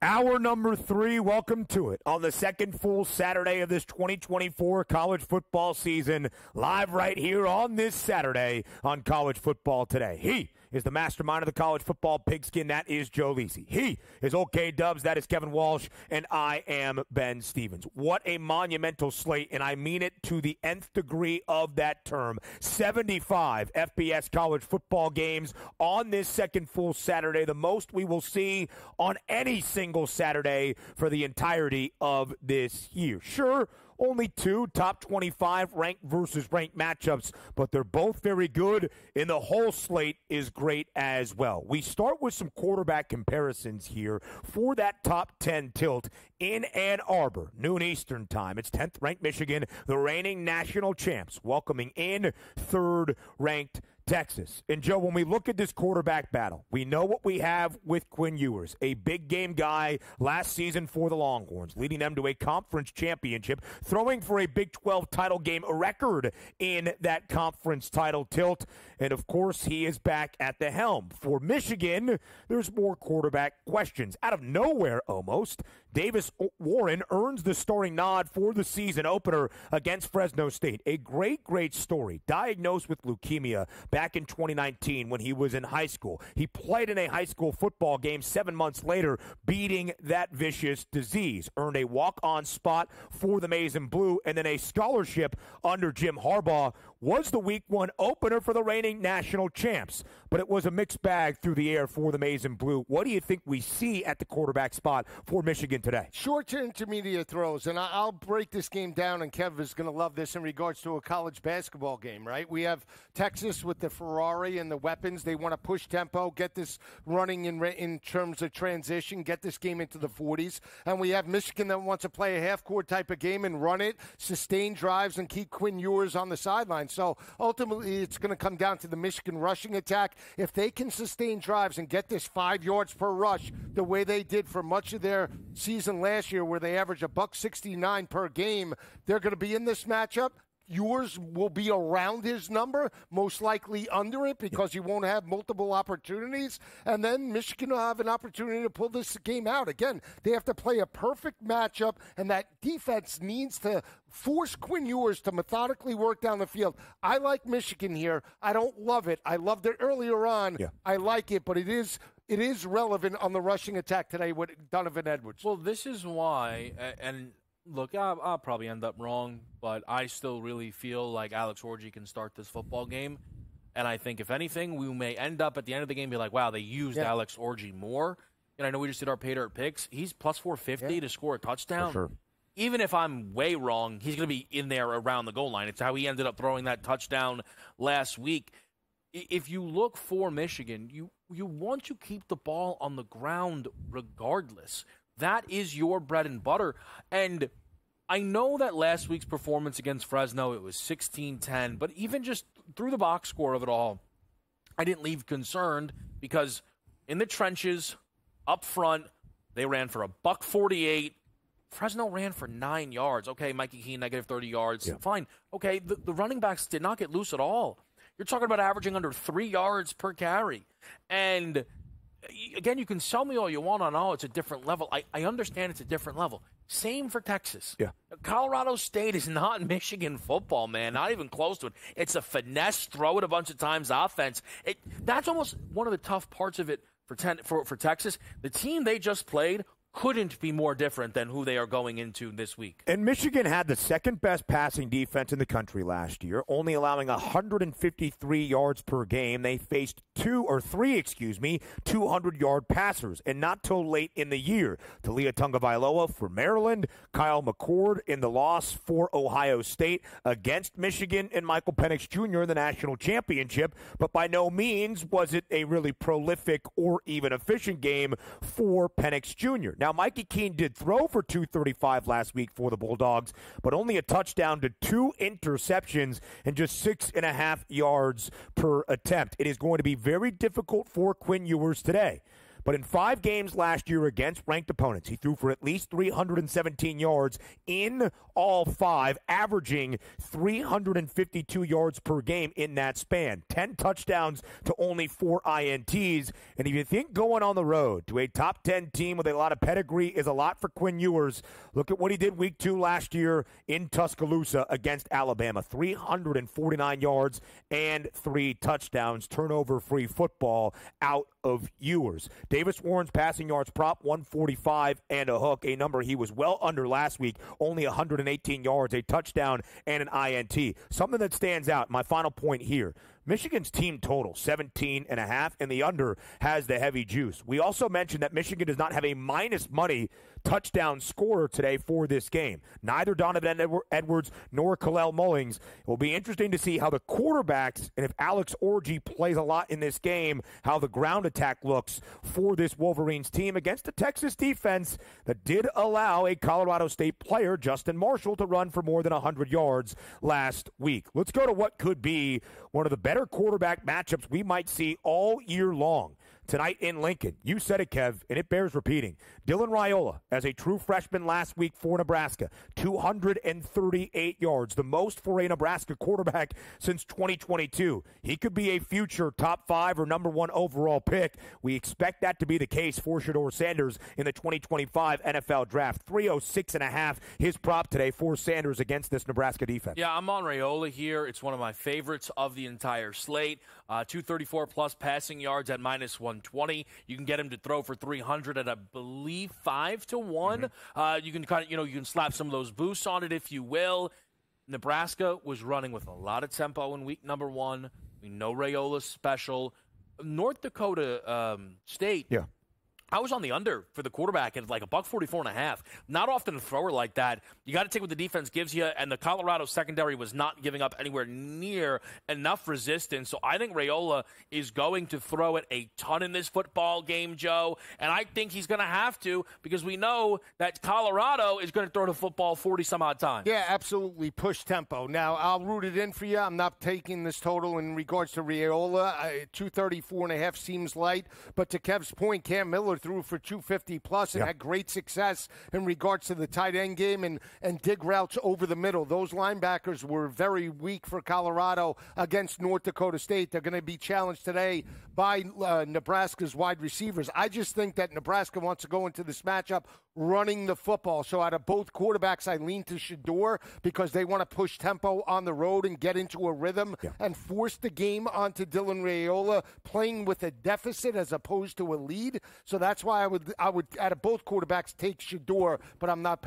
Hour number 3, welcome to it. On the second full Saturday of this 2024 college football season, live right here on this Saturday on College Football Today. He is the mastermind of the college football pigskin. That is Joe Lisi. He is OK Dubs. That is Kevin Walsh. And I am Ben Stevens. What a monumental slate, and I mean it to the nth degree of that term. 75 FBS college football games on this second full Saturday, the most we will see on any single Saturday for the entirety of this year. Sure, only 2 top 25 ranked versus ranked matchups, but they're both very good, and the whole slate is great as well. We start with some quarterback comparisons here for that top 10 tilt in Ann Arbor, noon Eastern time. It's 10th ranked Michigan, the reigning national champs, welcoming in 3rd ranked Texas. And, Joe, when we look at this quarterback battle, we know what we have with Quinn Ewers, a big game guy last season for the Longhorns, leading them to a conference championship, throwing for a Big 12 title game record in that conference title tilt. And, of course, he is back at the helm. For Michigan, there's more quarterback questions. Out of nowhere, almost, Davis Warren earns the starting nod for the season opener against Fresno State. A great, great story. Diagnosed with leukemia back in 2019 when he was in high school. He played in a high school football game 7 months later, beating that vicious disease. Earned a walk-on spot for the Maize and Blue, and then a scholarship under Jim Harbaugh. Was the Week 1 opener for the reigning national champs, but it was a mixed bag through the air for the Maize and Blue. What do you think we see at the quarterback spot for Michigan today? Short to intermediate throws, and I'll break this game down, and Kev is going to love this in regards to a college basketball game, right? We have Texas with the Ferrari and the weapons. They want to push tempo, get this running in terms of transition, get this game into the 40s. And we have Michigan that wants to play a half-court type of game and run it, sustain drives, and keep Quinn Ewers on the sideline. So ultimately, it's going to come down to the Michigan rushing attack. If they can sustain drives and get this 5 yards per rush the way they did for much of their season last year, where they average $169 per game, they're going to be in this matchup. Yours will be around his number, most likely under it, because you won't have multiple opportunities. And then Michigan will have an opportunity to pull this game out. Again, they have to play a perfect matchup, and that defense needs to force Quinn Ewers to methodically work down the field. I like Michigan here. I don't love it. I loved it earlier on. Yeah. I like it, but it is relevant on the rushing attack today with Donovan Edwards. Well, this is why, and look, I'll probably end up wrong, but I still really feel like Alex Orji can start this football game. And I think, if anything, we may end up at the end of the game be like, wow, they used Alex Orji more. And I know we just did our pay dirt picks. He's plus 450 to score a touchdown. For sure. Even if I'm way wrong, he's going to be in there around the goal line. It's how he ended up throwing that touchdown last week. If you look for Michigan, you want to keep the ball on the ground regardless. That is your bread and butter. And I know that last week's performance against Fresno, it was 16-10, but even just through the box score of it all, I didn't leave concerned, because in the trenches, up front, they ran for $148. Fresno ran for 9 yards. Okay, Mikey Keene, negative 30 yards. Yeah. Fine. Okay, the running backs did not get loose at all. You're talking about averaging under 3 yards per carry. And again, you can sell me all you want on, it's a different level. I understand it's a different level. Same for Texas. Yeah. Colorado State is not Michigan football, man. Not even close to it. It's a finesse, throw it a bunch of times offense. That's almost one of the tough parts of it for Texas. The team they just played couldn't be more different than who they are going into this week. And Michigan had the second-best passing defense in the country last year, only allowing 153 yards per game. They faced 200-yard passers, and not till late in the year. Talia Tagovailoa for Maryland, Kyle McCord in the loss for Ohio State against Michigan, and Michael Penix Jr. in the national championship. But by no means was it a really prolific or even efficient game for Penix Jr. Now, Mikey Keene did throw for 235 last week for the Bulldogs, but only a touchdown to 2 interceptions and just 6.5 yards per attempt. It is going to be very difficult for Quinn Ewers today. But in 5 games last year against ranked opponents, he threw for at least 317 yards in all 5, averaging 352 yards per game in that span. 10 touchdowns to only 4 INTs. And if you think going on the road to a top 10 team with a lot of pedigree is a lot for Quinn Ewers, look at what he did week 2 last year in Tuscaloosa against Alabama. 349 yards and 3 touchdowns. Turnover-free football out of Ewers. Davis Warren's passing yards prop, 145 and a hook, a number he was well under last week, only 118 yards, a touchdown, and an INT. Something that stands out, my final point here, Michigan's team total, 17.5, and the under has the heavy juice. We also mentioned that Michigan does not have a minus money touchdown scorer today for this game. Neither Donovan Edwards nor Kalel Mullings. It will be interesting to see how the quarterbacks, and if Alex Orji plays a lot in this game, how the ground attack looks for this Wolverines team against a Texas defense that did allow a Colorado State player, Justin Marshall, to run for more than 100 yards last week. Let's go to what could be one of the better quarterback matchups we might see all year long. Tonight in Lincoln, you said it, Kev, and it bears repeating. Dylan Raiola, as a true freshman last week for Nebraska, 238 yards, the most for a Nebraska quarterback since 2022. He could be a future top 5 or number 1 overall pick. We expect that to be the case for Shedeur Sanders in the 2025 NFL Draft. 306.5, his prop today for Sanders against this Nebraska defense. Yeah, I'm on Raiola here. It's one of my favorites of the entire slate. 234-plus passing yards at minus 120. You can get him to throw for 300 at, I believe, 5 to 1. You can kind of, you can slap some of those boosts on it, if you will. Nebraska was running with a lot of tempo in week number 1. We know Raiola's special. North Dakota State. Yeah. I was on the under for the quarterback at like $144.5. Not often a thrower like that. You got to take what the defense gives you, and the Colorado secondary was not giving up anywhere near enough resistance. So I think Raiola is going to throw it a ton in this football game, Joe, and I think he's going to have to because we know that Colorado is going to throw the football 40-some-odd times. Yeah, absolutely. Push tempo. Now, I'll root it in for you. I'm not taking this total in regards to Raiola. 234.5 seems light, but to Kev's point, Cam Miller threw for 250-plus and had great success in regards to the tight end game and dig routes over the middle. Those linebackers were very weak for Colorado against North Dakota State. They're going to be challenged today by Nebraska's wide receivers. I just think that Nebraska wants to go into this matchup running the football. So out of both quarterbacks, I lean to Shedeur because they want to push tempo on the road and get into a rhythm and force the game onto Dylan Raiola, playing with a deficit as opposed to a lead. So that's why I would out of both quarterbacks take Shedeur, but I'm not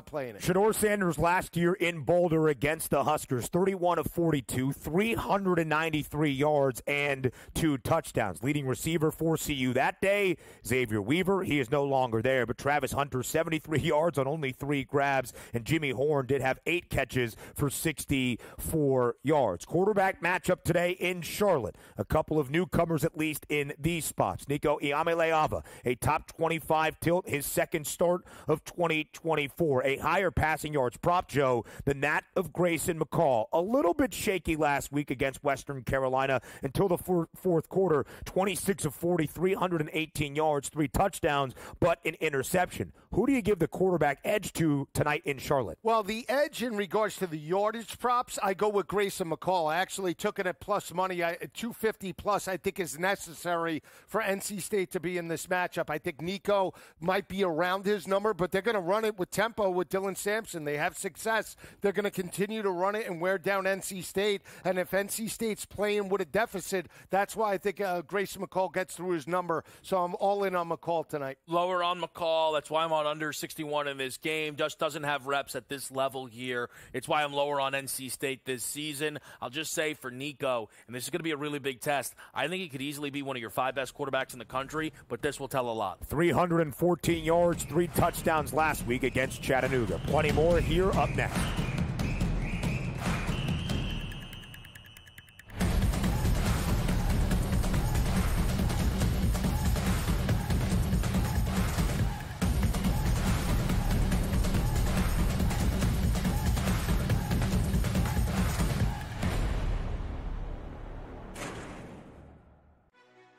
playing it. Shedeur Sanders last year in Boulder against the Huskers, 31 of 42, 393 yards and 2 touchdowns. Leading receiver for CU that day, Xavier Weaver. He is no longer there, but Travis Hunter, 73 yards on only 3 grabs, and Jimmy Horn did have 8 catches for 64 yards. Quarterback matchup today in Charlotte. A couple of newcomers at least in these spots. Nico Iamaleava, a top 25 tilt, his second start of 2024. A higher passing yards prop, Joe, than that of Grayson McCall. A little bit shaky last week against Western Carolina until the fourth quarter. 26 of 40, 318 yards, 3 touchdowns, but an interception. Who do you give the quarterback edge to tonight in Charlotte? Well, the edge in regards to the yardage props, I go with Grayson McCall. I actually took it at plus money. 250 plus, I think, is necessary for NC State to be in this matchup. I think Nico might be around his number, but they're going to run it with tempo with Dylan Sampson. They have success. They're going to continue to run it and wear down NC State. And if NC State's playing with a deficit, that's why I think Grayson McCall gets through his number. So I'm all in on McCall tonight. Lower on McCall. That's why I'm on under 61 in this game. Just doesn't have reps at this level here. It's why I'm lower on NC State this season. I'll just say for Nico, and this is going to be a really big test, I think he could easily be one of your 5 best quarterbacks in the country, but this will tell a lot. 314 yards, 3 touchdowns last week against Chattanooga. Plenty more here up next.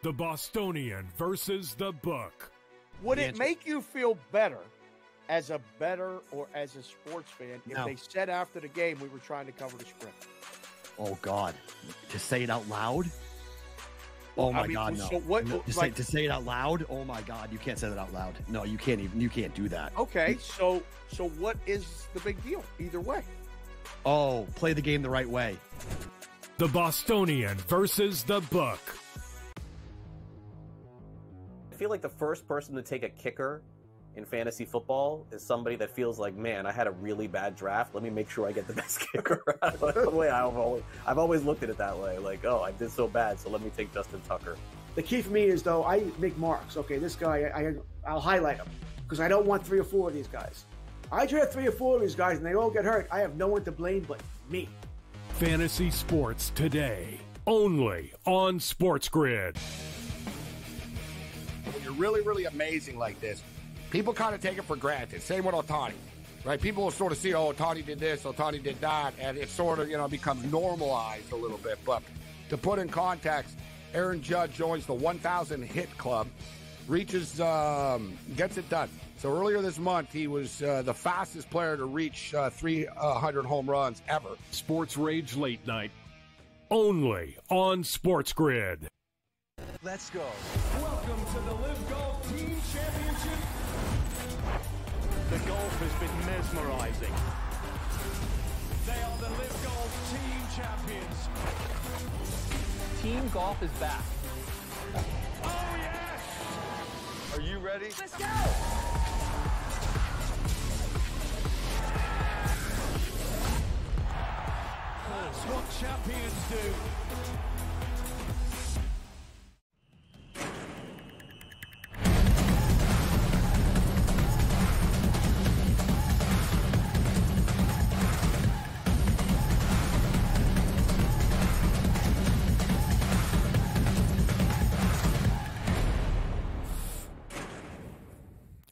The Bostonian versus the book. Would it make you feel better as a bettor or as a sports fan if they said after the game we were trying to cover the spread? Oh, God. To say it out loud? Oh, my God, no. So what, to say it out loud? Oh, my God. You can't say that out loud. No, you can't do that. Okay, so what is the big deal either way? Oh, play the game the right way. The Bostonian versus the book. I feel like the first person to take a kicker in fantasy football is somebody that feels like, man, I had a really bad draft. Let me make sure I get the best kicker. That's the way I've always looked at it that way. Like, oh, I did so bad, so let me take Justin Tucker. The key for me is, though, I make marks. Okay, this guy, I'll highlight him because I don't want 3 or 4 of these guys. I draft 3 or 4 of these guys and they all get hurt. I have no one to blame but me. Fantasy Sports Today, only on SportsGrid. When you're really, really amazing like this, people kind of take it for granted. Same with Ohtani, right? People will sort of see, oh, Ohtani did this, Ohtani did that, and it sort of, becomes normalized a little bit. But to put in context, Aaron Judge joins the 1,000 hit club, reaches, gets it done. So earlier this month, he was the fastest player to reach 300 home runs ever. Sports Rage Late Night, only on SportsGrid. Let's go. Welcome to the Live Golf Team Championship. The golf has been mesmerizing. They are the Live Golf Team Champions. Team golf is back. Oh, yes! Are you ready? Let's go! That's what champions do.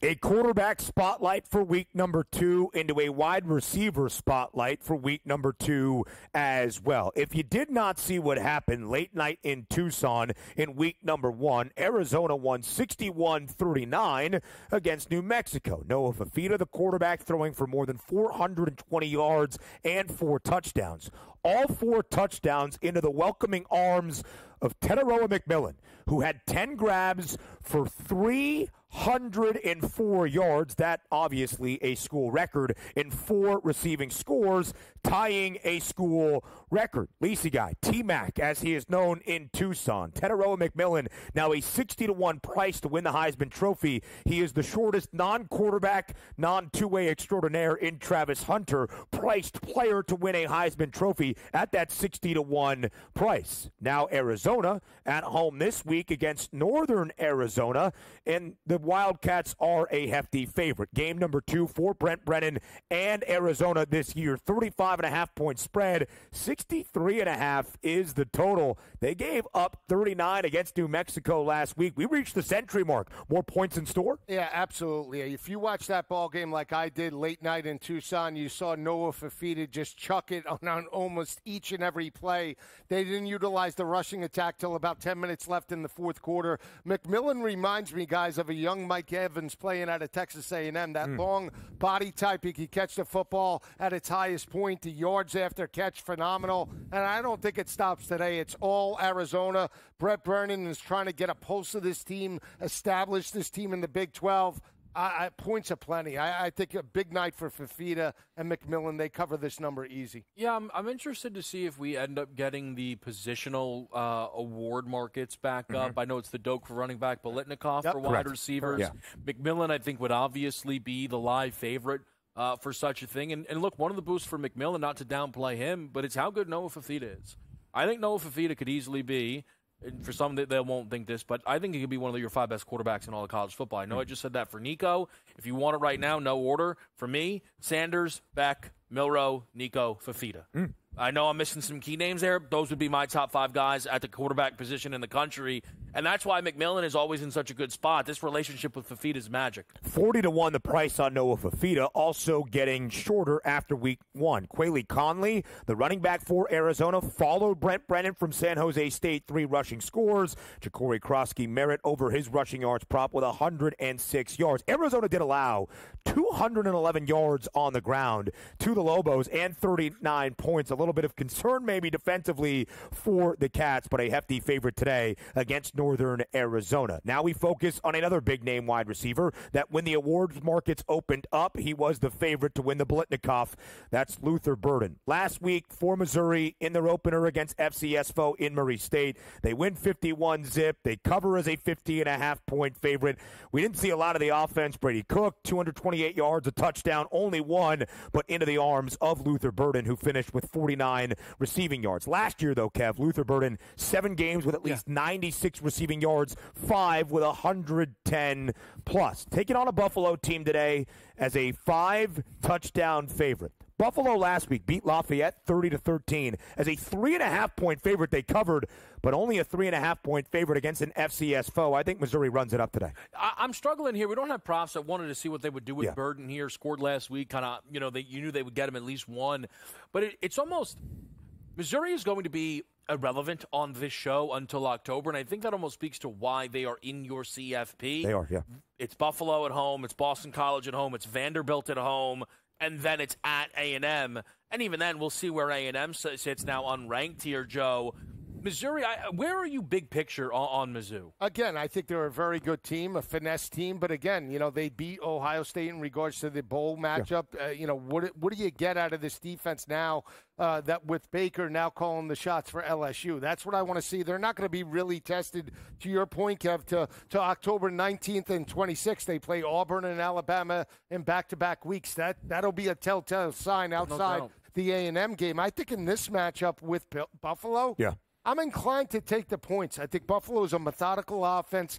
A quarterback spotlight for week number 2 into a wide receiver spotlight for week number 2 as well. If you did not see what happened late night in Tucson in week number 1, Arizona won 61-39 against New Mexico. Noah Fafita, the quarterback, throwing for more than 420 yards and 4 touchdowns. All 4 touchdowns into the welcoming arms of Teteroa McMillan, who had 10 grabs for 304 yards. That obviously a school record in 4 receiving scores, tying a school record. Lisi guy, T-Mac, as he is known in Tucson. Teteroa McMillan, now a 60-1 price to win the Heisman Trophy. He is the shortest non-quarterback, non-two-way extraordinaire in Travis Hunter, priced player to win a Heisman Trophy at that 60-1 price. Now Arizona at home this week against Northern Arizona, and the Wildcats are a hefty favorite. Game number 2 for Brent Brennan and Arizona this year. 35.5-point spread. 63.5 is the total. They gave up 39 against New Mexico last week. We reached the century mark. More points in store? Yeah, absolutely. If you watch that ball game like I did late night in Tucson, you saw Noah Fafita just chuck it on almost each and every play. They didn't utilize the rushing attack till about 10 minutes left in the fourth quarter. McMillan reminds me, guys, of a young Mike Evans playing out of Texas A&M. That long body type, he can catch the football at its highest point. The yards after catch, phenomenal. And I don't think it stops today. It's all Arizona. Brett Brennan is trying to get a pulse of this team, establish this team in the Big 12. Points are plenty. I think a big night for Fafita and McMillan. They cover this number easy. Yeah, I'm interested to see if we end up getting the positional award markets back up. I know it's the Doak for running back, Bolitnikoff for wide receivers. Yeah. McMillan, I think, would obviously be the live favorite for such a thing. And look, one of the boosts for McMillan, not to downplay him, but it's how good Noah Fafita is. I think Noah Fafita could easily be, for some they won't think this, but I think he could be one of your 5 best quarterbacks in all of college football. I know I just said that for Nico. If you want it right now, no order. For me, Sanders, Beck, Milroe, Nico, Fafita. I know I'm missing some key names there. Those would be my top 5 guys at the quarterback position in the country. And that's why McMillan is always in such a good spot. This relationship with Fafita is magic. 40-1 the price on Noah Fafita, also getting shorter after week 1. Quaylee Conley, the running back for Arizona, followed Brent Brennan from San Jose State, 3 rushing scores. Ja'Cory Krosky merit over his rushing yards prop with 106 yards. Arizona did allow 211 yards on the ground to the Lobos and 39 points. A little bit of concern maybe defensively for the Cats, but a hefty favorite today against Northern Arizona. Now we focus on another big-name wide receiver that when the awards markets opened up, he was the favorite to win the Blitnikoff. That's Luther Burden. Last week for Missouri in their opener against FCS foe in Murray State, they win 51-zip. They cover as a 50.5-point favorite. We didn't see a lot of the offense. Brady Cook, 228 yards, a touchdown, only one, but into the arms of Luther Burden, who finished with 49 receiving yards. Last year, though, Kev, Luther Burden, 7 games with at least 96 receiving yards, 5 with 110 plus. Taking on a Buffalo team today as a 5-touchdown favorite. Buffalo last week beat Lafayette 30-13. As a 3.5-point favorite, they covered, but only a 3.5-point favorite against an FCS foe. I think Missouri runs it up today. I'm struggling here. We don't have props. I wanted to see what they would do with Burden here. Scored last week. Kind of, you knew they would get him at least one. But it's almost Missouri is going to be irrelevant on this show until October, and I think that almost speaks to why they are in your CFP. They are, yeah. It's Buffalo at home. It's Boston College at home. It's Vanderbilt at home. And then it's at A&M. And even then, we'll see where A&M sits now unranked here, Joe. Missouri, where are you big picture on Mizzou? Again, I think they're a very good team, a finesse team. But again, they beat Ohio State in regards to the bowl matchup. Yeah. What do you get out of this defense now that with Baker now calling the shots for LSU? That's what I want to see. They're not going to be really tested, to your point, Kev, to October 19th and 26th. They play Auburn and Alabama in back-to-back weeks. That'll be a telltale sign outside the A&M game. I think in this matchup with Buffalo, I'm inclined to take the points. I think Buffalo is a methodical offense.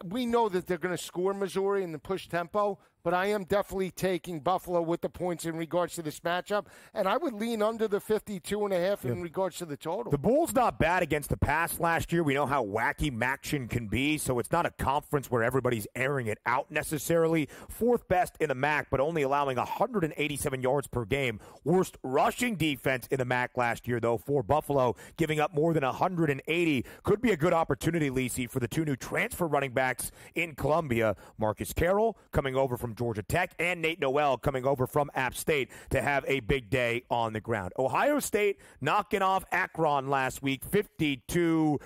We know that they're going to score Missouri in the push tempo, but I am definitely taking Buffalo with the points in regards to this matchup, and I would lean under the 52.5 in regards to the total. The Bulls not bad against the pass last year. We know how wacky Maction can be, so it's not a conference where everybody's airing it out necessarily. 4th best in the MAC, but only allowing 187 yards per game. Worst rushing defense in the MAC last year, though, for Buffalo, giving up more than 180. Could be a good opportunity, Lisi, for the 2 new transfer running backs in Columbia. Marcus Carroll coming over from Georgia Tech, and Nate Noel coming over from App State to have a big day on the ground. Ohio State knocking off Akron last week, 52-6.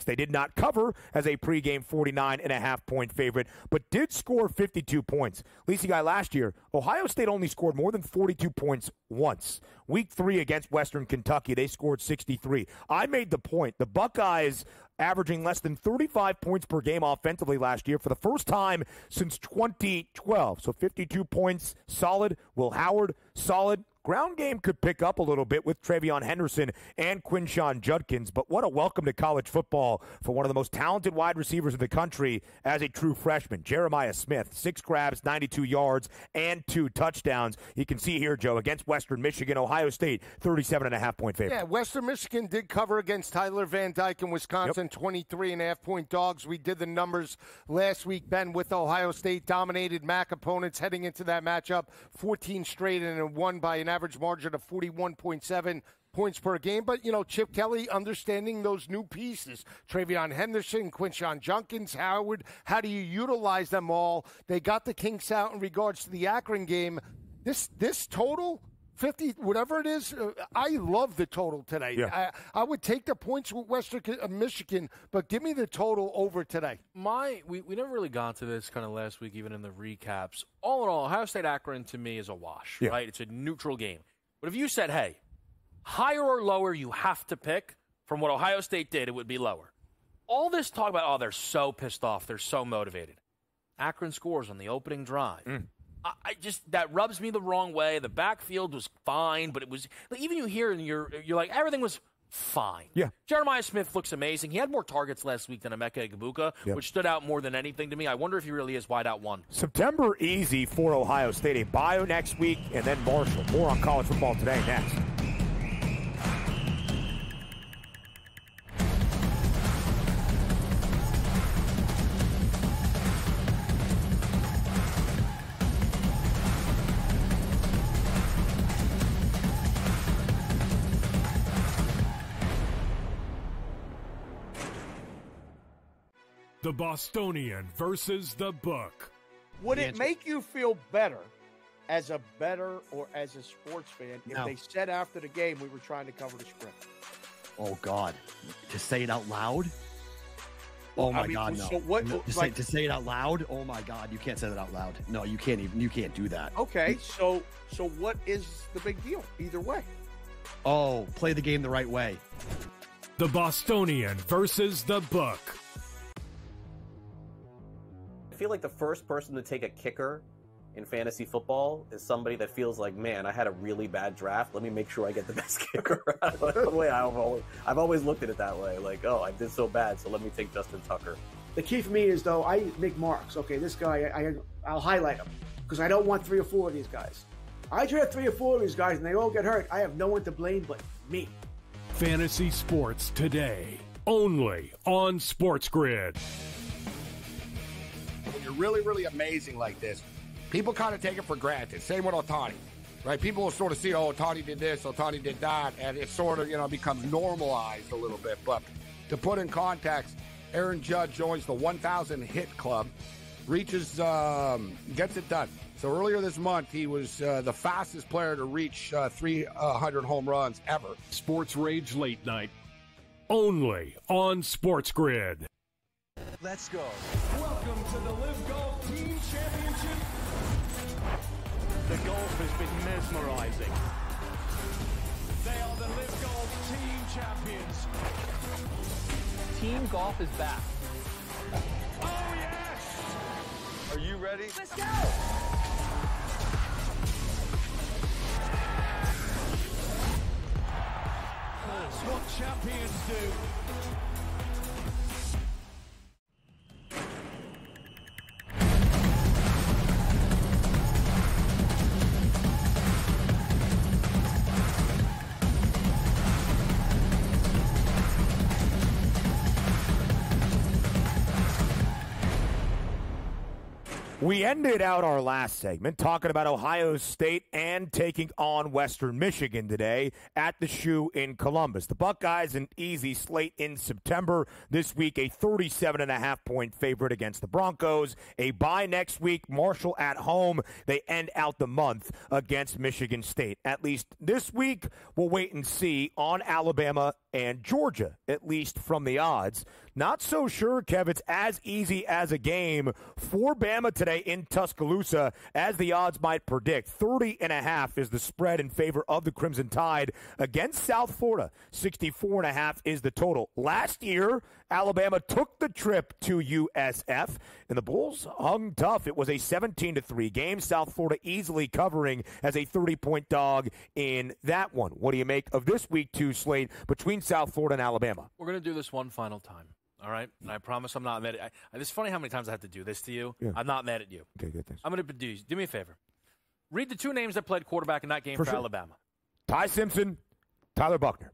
They did not cover as a pregame 49.5-point favorite, but did score 52 points. Lisi guy, last year, Ohio State only scored more than 42 points once. Week 3 against Western Kentucky, they scored 63. I made the point. The Buckeyes averaging less than 35 points per game offensively last year for the first time since 2012. So 52 points, solid. Will Howard, solid. Ground game could pick up a little bit with Travion Henderson and Quinshon Judkins, but what a welcome to college football for one of the most talented wide receivers in the country as a true freshman. Jeremiah Smith, 6 grabs, 92 yards, and 2 touchdowns. You can see here, Joe, against Western Michigan, Ohio State, 37.5-point favorite. Yeah, Western Michigan did cover against Tyler Van Dyke in Wisconsin, 23.5-point dogs. We did the numbers last week, Ben, with Ohio State, dominated MAC opponents heading into that matchup, 14 straight and won by an average margin of 41.7 points per game. But, Chip Kelly understanding those new pieces, Travion Henderson, Quinshon Judkins, Howard, how do you utilize them all? They got the kinks out in regards to the Akron game. This total, 50, whatever it is, I love the total today. Yeah. I would take the points with Western Michigan, but give me the total over today. We never really got to this kind of last week, even in the recaps. All in all, Ohio State-Akron to me is a wash, right? It's a neutral game. But if you said, hey, higher or lower you have to pick, from what Ohio State did, it would be lower. All this talk about, they're so pissed off, they're so motivated. Akron scores on the opening drive. That rubs me the wrong way. The backfield was fine, but it was even you hear and you're like, everything was fine. Yeah. Jeremiah Smith looks amazing. He had more targets last week than Emeka Egbuka, which stood out more than anything to me. I wonder if he really is wide out one. September easy for Ohio State. A bye next week, and then Marshall. More on college football today next. The Bostonian versus the Book. Would it make you feel better as a bettor or as a sports fan if they said after the game we were trying to cover the spread? Oh, God. To say it out loud? Oh, my God, no. So what, to say it out loud? Oh, my God. You can't say that out loud. No, you can't even. You can't do that. Okay, so what is the big deal either way? Oh, play the game the right way. The Bostonian versus the Book. I feel like the first person to take a kicker in fantasy football is somebody that feels like, man, I had a really bad draft. Let me make sure I get the best kicker. The way I've always looked at it that way. Like, oh, I did so bad, so let me take Justin Tucker. The key for me is, though, I make marks. Okay, this guy, I'll highlight him because I don't want 3 or 4 of these guys. I draft 3 or 4 of these guys and they all get hurt. I have no one to blame but me. Fantasy Sports Today, only on SportsGrid. When you're really, really amazing like this, people kind of take it for granted. Same with Ohtani, right? People will sort of see, oh, Ohtani did this, Ohtani did that, and it sort of, becomes normalized a little bit. But to put in context, Aaron Judge joins the 1,000 hit club, reaches, gets it done. So earlier this month, he was the fastest player to reach 300 home runs ever. Sports Rage Late Night, only on SportsGrid. Let's go. Welcome to the Live Golf Team Championship. The golf has been mesmerizing. They are the Live Golf Team champions. Team golf is back. Oh, yes! Are you ready? Let's go! That's what champions do. We ended out our last segment talking about Ohio State and taking on Western Michigan today at the Shoe in Columbus. The Buckeyes, an easy slate in September. This week, a 37.5-point favorite against the Broncos. A bye next week. Marshall at home. They end out the month against Michigan State. At least this week, we'll wait and see on Alabama and Georgia, at least from the odds. Not so sure, Kev, it's as easy as a game for Bama today in Tuscaloosa as the odds might predict. 30.5 is the spread in favor of the Crimson Tide against South Florida. 64.5 is the total. Last year, Alabama took the trip to USF, and the Bulls hung tough. It was a 17-3 game. South Florida easily covering as a 30-point dog in that one. What do you make of this Week 2 slate between South Florida and Alabama? We're going to do this one final time. All right? And I promise I'm not mad at you. It's funny how many times I have to do this to you. Yeah. I'm not mad at you. Okay, good. Thanks. I'm going to do me a favor. Read the 2 names that played quarterback in that game for sure. Alabama. Ty Simpson, Tyler Buckner.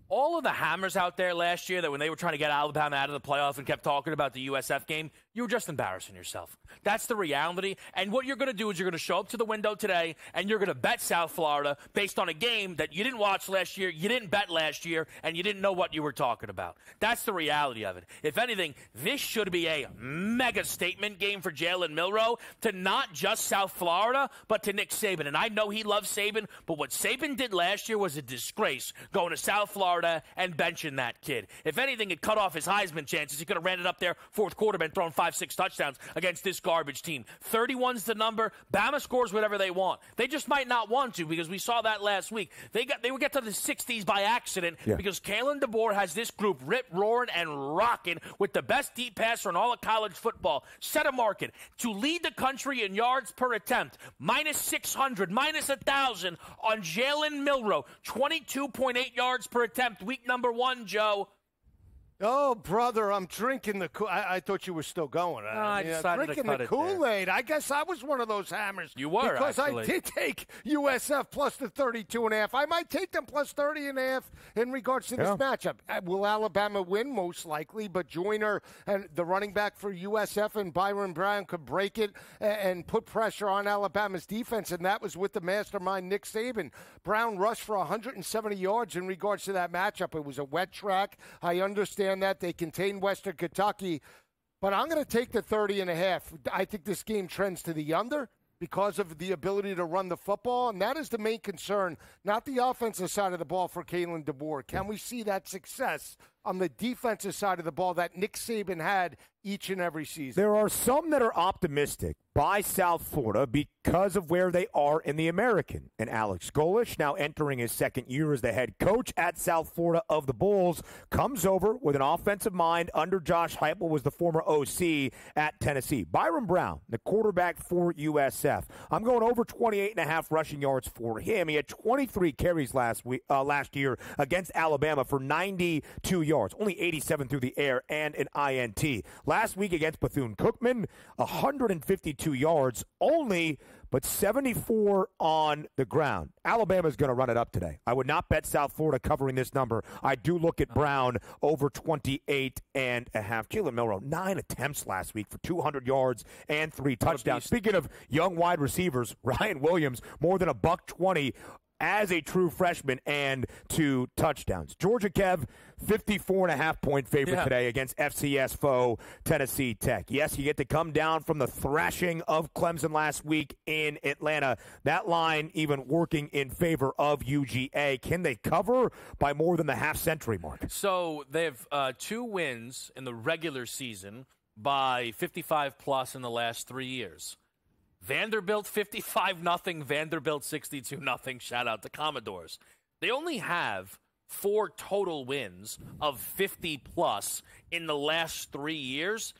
All of the hammers out there last year that when they were trying to get Alabama out of the playoff and kept talking about the USF game, you were just embarrassing yourself. That's the reality. And what you're going to do is you're going to show up to the window today and you're going to bet South Florida based on a game that you didn't watch last year, you didn't bet last year, and you didn't know what you were talking about. That's the reality of it. If anything, this should be a mega statement game for Jalen Milroe to not just South Florida, but to Nick Saban. And I know he loves Saban, but what Saban did last year was a disgrace going to South Florida and benching that kid. If anything, it cut off his Heisman chances. He could have ran it up there fourth quarter, been throwing 5-6 touchdowns against this garbage team. 31's the number. Bama scores whatever they want. They just might not want to because we saw that last week. They would get to the 60s by accident because Kalen DeBoer has this group rip, roaring, and rocking with the best deep passer in all of college football. Set a market to lead the country in yards per attempt. Minus 600, minus 1,000 on Jalen Milroe. 22.8 yards per attempt. Week number 1, Joe. Oh, brother, I'm drinking the I thought you were still going. No, I decided drinking to cut the it Kool-Aid. I guess I was one of those hammers. You were, because actually. I did take USF plus the 32.5. I might take them plus 30.5 in regards to this matchup. Will Alabama win? Most likely, but Joyner and the running back for USF and Byron Brown could break it and put pressure on Alabama's defense, and that was with the mastermind Nick Saban. Brown rushed for 170 yards in regards to that matchup. It was a wet track. I understand that. They contained Western Kentucky. But I'm going to take the 30.5. I think this game trends to the under because of the ability to run the football, and that is the main concern, not the offensive side of the ball for Kalen DeBoer. Can we see that success on the defensive side of the ball that Nick Saban had each and every season? There are some that are optimistic by South Florida because of where they are in the American. And Alex Golesh, now entering his second year as the head coach at South Florida of the Bulls, comes over with an offensive mind under Josh Heupel, was the former OC at Tennessee. Byron Brown, the quarterback for USF. I'm going over 28.5 rushing yards for him. He had 23 carries last year against Alabama for 92 yards, only 87 through the air and an INT. Last week against Bethune-Cookman, 152 yards only, but 74 on the ground. Alabama's going to run it up today. I would not bet South Florida covering this number. I do look at Brown over 28.5. Jalen Milroe, 9 attempts last week for 200 yards and 3 touchdowns. Speaking of young wide receivers, Ryan Williams, more than $120 as a true freshman and 2 touchdowns. Georgia, Kev, 54.5-point favorite today against FCS foe Tennessee Tech. Yes, you get to come down from the thrashing of Clemson last week in Atlanta. That line even working in favor of UGA. Can they cover by more than the half-century mark? So they have 2 wins in the regular season by 55-plus in the last 3 years. Vanderbilt 55-0, Vanderbilt 62-0. Shout out to Commodores. They only have 4 total wins of 50-plus in the last 3 years.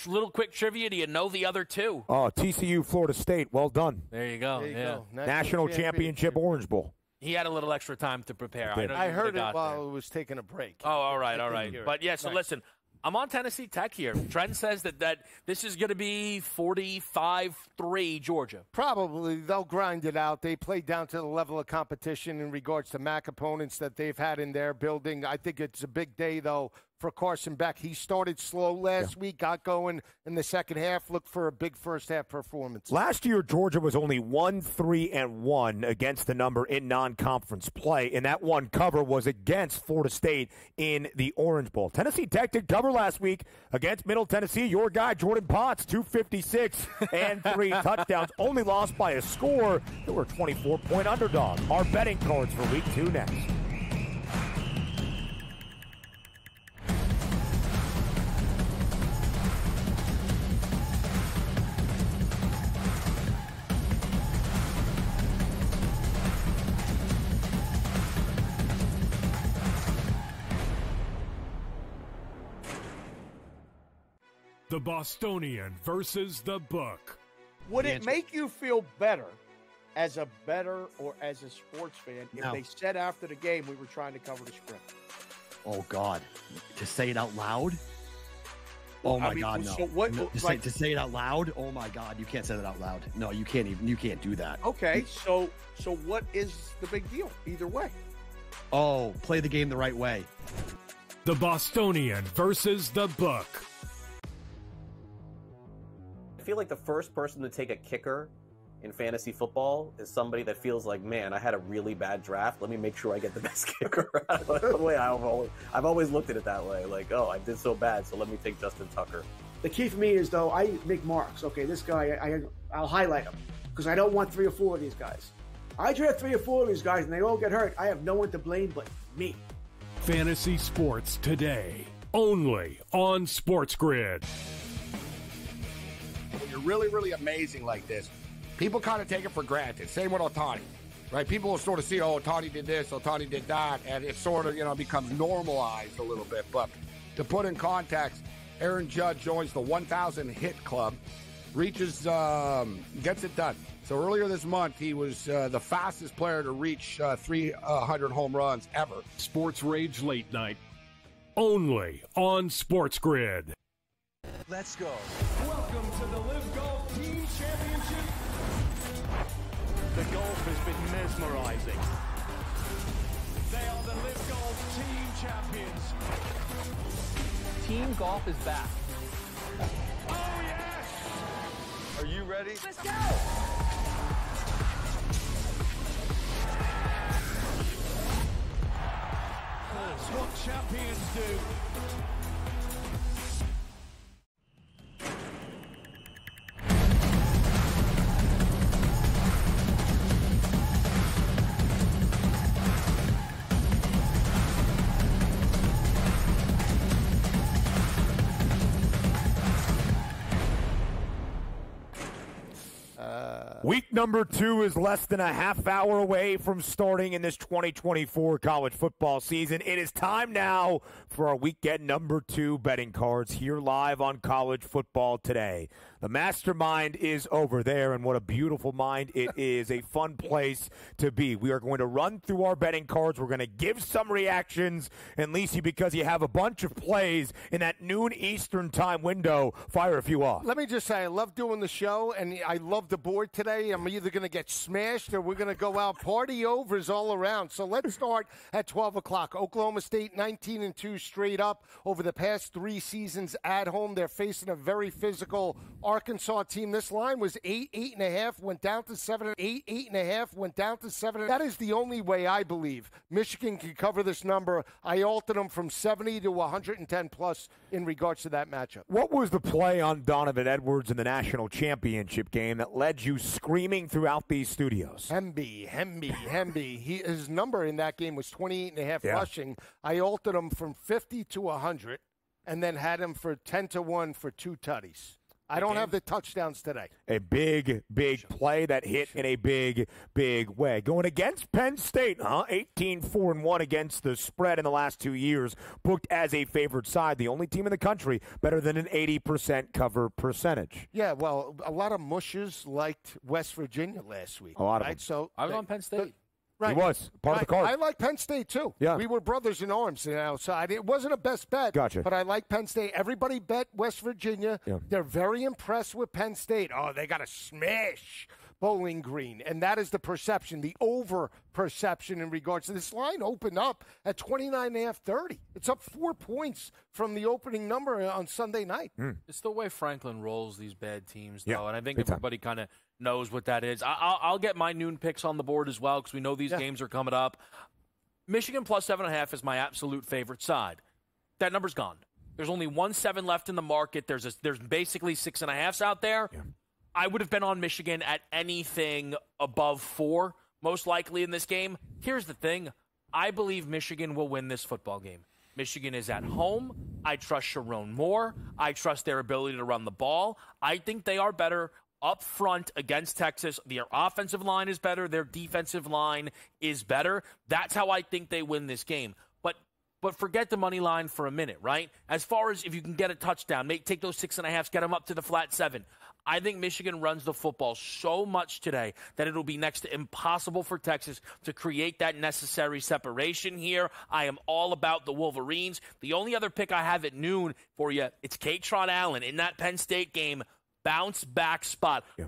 Little quick trivia, do you know the other 2? Oh, TCU, Florida State. Well done. There you go. There you go. National Championship Orange Bowl. He had a little extra time to prepare. I heard it while it was taking a break. Oh, all right. But, yeah, so listen. I'm on Tennessee Tech here. Trent says that this is going to be 45-3 Georgia. Probably. They'll grind it out. They play down to the level of competition in regards to MAC opponents that they've had in their building. I think it's a big day, though, for Carson Beck. He started slow last week, got going in the second half, looked for a big first-half performance. Last year, Georgia was only 1-3-1 against the number in non-conference play, and that one cover was against Florida State in the Orange Bowl. Tennessee Tech did cover last week against Middle Tennessee. Your guy, Jordan Potts, 256 and 3 touchdowns, only lost by a score. They were a 24-point underdog. Our betting cards for Week 2 next. The Bostonian versus the book. Would it make you feel better as a bettor or as a sports fan if they said after the game we were trying to cover the spread? Oh, God. To say it out loud? Oh, my God, no. So what, to say it out loud? Oh, my God. You can't say that out loud. No, you can't even. You can't do that. Okay, so what is the big deal either way? Oh, play the game the right way. The Bostonian versus the book. I feel like the first person to take a kicker in fantasy football is somebody that feels like, man, I had a really bad draft. Let me make sure I get the best kicker. The way I've always looked at it that way. Like, oh, I did so bad, so let me take Justin Tucker. The key for me is, though, I make marks. Okay, this guy, I'll highlight him because I don't want 3 or 4 of these guys. I draft 3 or 4 of these guys and they all get hurt. I have no one to blame but me. Fantasy Sports Today, only on SportsGrid. When you're really, really amazing like this, people kind of take it for granted. Same with Ohtani, right? People will sort of see, oh, Ohtani did this, Ohtani did that, and it sort of, becomes normalized a little bit. But to put in context, Aaron Judge joins the 1,000 hit club, reaches, gets it done. So earlier this month, he was the fastest player to reach 300 home runs ever. Sports Rage Late Night, only on SportsGrid. Let's go. Welcome to the Live Golf Team Championship. The golf has been mesmerizing. They are the Live Golf Team champions. Team golf is back. Oh, yes! Are you ready? Let's go! That's what champions do. Week number 2 is less than a half hour away from starting in this 2024 college football season. It is time now for our weekend number 2 betting cards here live on College Football Today. The mastermind is over there, and what a beautiful mind it is. A fun place to be. We are going to run through our betting cards. We're going to give some reactions. And, Lisi, because you have a bunch of plays in that noon Eastern time window, fire a few off. Let me just say, I love doing the show, and I love the board today. I'm either going to get smashed or we're going to go out party overs all around. So let's start at 12 o'clock. Oklahoma State 19-2 straight up over the past 3 seasons at home. They're facing a very physical Arkansas team. This line was 8.5, went down to 7. 8.5, went down to 7. That is the only way I believe Michigan can cover this number. I altered them from 70 to 110 plus in regards to that matchup. What was the play on Donovan Edwards in the national championship game that led you screaming throughout these studios? Hemby. His number in that game was 28.5 rushing. I altered him from 50 to 100 and then had him for 10-1 for 2 tutties. I don't have the touchdowns today. A big play that hit in a big way. Going against Penn State, 18-4-1 against the spread in the last 2 years. Booked as a favored side. The only team in the country better than an 80% cover percentage. Yeah, well, a lot of mushers liked West Virginia last week. A lot of them. So I was on Penn State. Right. He was part of the card. I like Penn State, too. Yeah. We were brothers in arms, so it wasn't a best bet. Gotcha. But I like Penn State. Everybody bet West Virginia. Yeah. They're very impressed with Penn State. Oh, they got to smash Bowling Green. And that is the perception, the over-perception in regards to this line opened up at 29.5, 30. It's up 4 points from the opening number on Sunday night. It's the way Franklin rolls these bad teams, though, and I think everybody kind of knows what that is. I'll get my noon picks on the board as well because we know these games are coming up. Michigan plus 7.5 is my absolute favorite side. That number's gone. There's only 1.7 left in the market. There's basically 6.5s out there. Yeah. I would have been on Michigan at anything above 4, most likely in this game. Here's the thing. I believe Michigan will win this football game. Michigan is at home. I trust Sharon Moore. I trust their ability to run the ball. I think they are better up front against Texas. Their offensive line is better. Their defensive line is better. That's how I think they win this game. But forget the money line for a minute, right? As far as if you can get a touchdown, take those 6.5s, get them up to the flat 7. I think Michigan runs the football so much today that it'll be next to impossible for Texas to create that necessary separation here. I am all about the Wolverines. The only other pick I have at noon for you, it's Katron Allen in that Penn State game, bounce back spot. Yeah.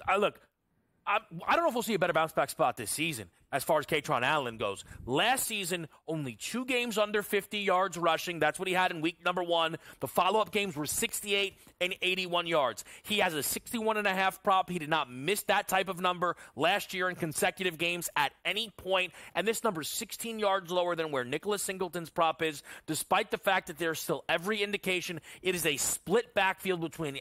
I don't know if we'll see a better bounce back spot this season as far as Katron Allen goes. Last season, only 2 games under 50 yards rushing. That's what he had in week number 1. The follow-up games were 68 and 81 yards. He has a 61.5 prop. He did not miss that type of number last year in consecutive games at any point. And this number is 16 yards lower than where Nicholas Singleton's prop is, despite the fact that there's still every indication it is a split backfield between